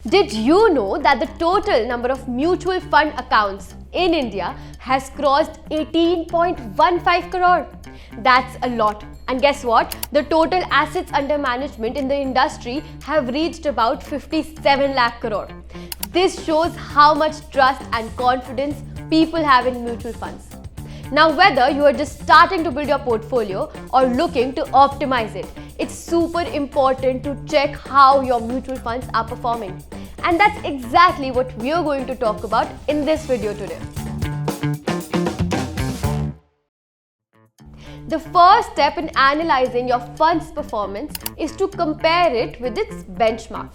Did you know that the total number of mutual fund accounts in India has crossed 18.15 crore? That's a lot. And guess what? The total assets under management in the industry have reached about 57 lakh crore. This shows how much trust and confidence people have in mutual funds. Now, whether you are just starting to build your portfolio or looking to optimize it, it's super important to check how your mutual funds are performing. And that's exactly what we are going to talk about in this video today. The first step in analyzing your fund's performance is to compare it with its benchmark.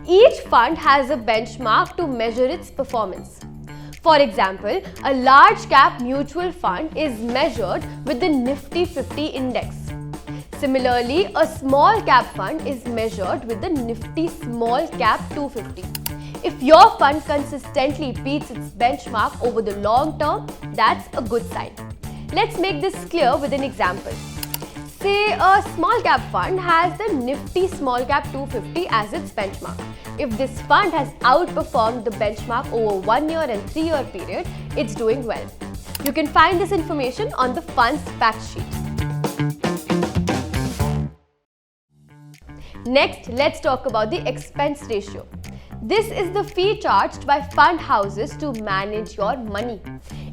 Each fund has a benchmark to measure its performance. For example, a large cap mutual fund is measured with the Nifty 50 index. Similarly, a small cap fund is measured with the Nifty Small Cap 250. If your fund consistently beats its benchmark over the long term, that's a good sign. Let's make this clear with an example. Say a small cap fund has the Nifty Small Cap 250 as its benchmark. If this fund has outperformed the benchmark over 1 year and 3 year period, it's doing well. You can find this information on the fund's fact sheet. Next, let's talk about the expense ratio. This is the fee charged by fund houses to manage your money.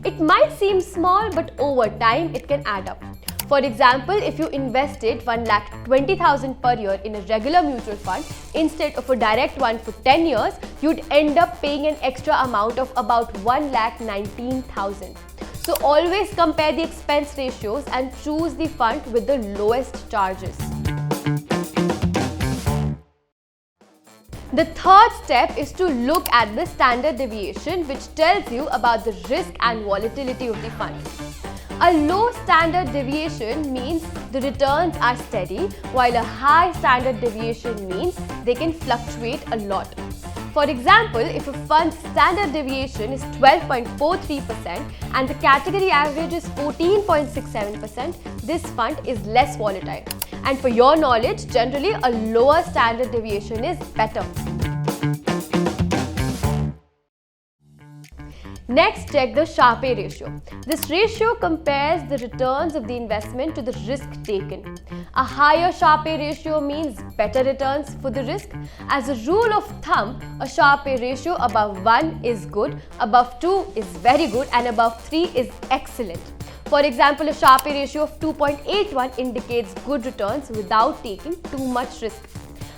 It might seem small, but over time it can add up. For example, if you invested 1,20,000 per year in a regular mutual fund instead of a direct one for 10 years, you'd end up paying an extra amount of about 1,19,000. So always compare the expense ratios and choose the fund with the lowest charges. The third step is to look at the standard deviation, which tells you about the risk and volatility of the fund. A low standard deviation means the returns are steady, while a high standard deviation means they can fluctuate a lot. For example, if a fund's standard deviation is 12.43% and the category average is 14.67%, this fund is less volatile. And for your knowledge, generally a lower standard deviation is better. Next, check the Sharpe ratio. This ratio compares the returns of the investment to the risk taken. A higher Sharpe ratio means better returns for the risk. As a rule of thumb, a Sharpe ratio above 1 is good, above 2 is very good, and above 3 is excellent. For example, a Sharpe ratio of 2.81 indicates good returns without taking too much risk.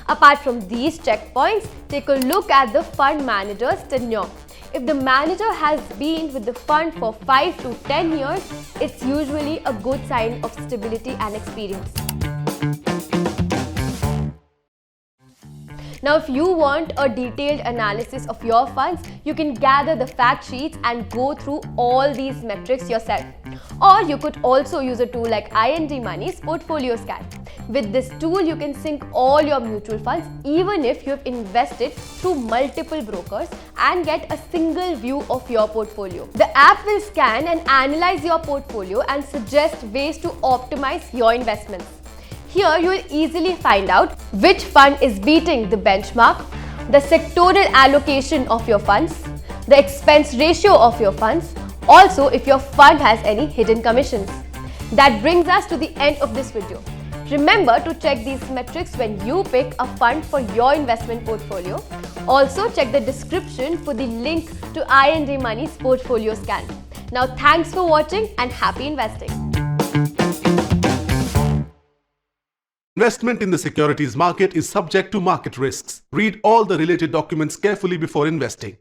Apart from these checkpoints, take a look at the fund manager's tenure. If the manager has been with the fund for 5 to 10 years, it's usually a good sign of stability and experience. Now, if you want a detailed analysis of your funds, you can gather the fact sheets and go through all these metrics yourself. Or you could also use a tool like IND Money's Portfolio Scan. With this tool, you can sync all your mutual funds even if you have invested through multiple brokers and get a single view of your portfolio. The app will scan and analyze your portfolio and suggest ways to optimize your investments. Here, you will easily find out which fund is beating the benchmark, the sectoral allocation of your funds, the expense ratio of your funds, also if your fund has any hidden commissions. That brings us to the end of this video. Remember to check these metrics when you pick a fund for your investment portfolio. Also, check the description for the link to IND Money's Portfolio Scan. Now, thanks for watching and happy investing. Investment in the securities market is subject to market risks. Read all the related documents carefully before investing.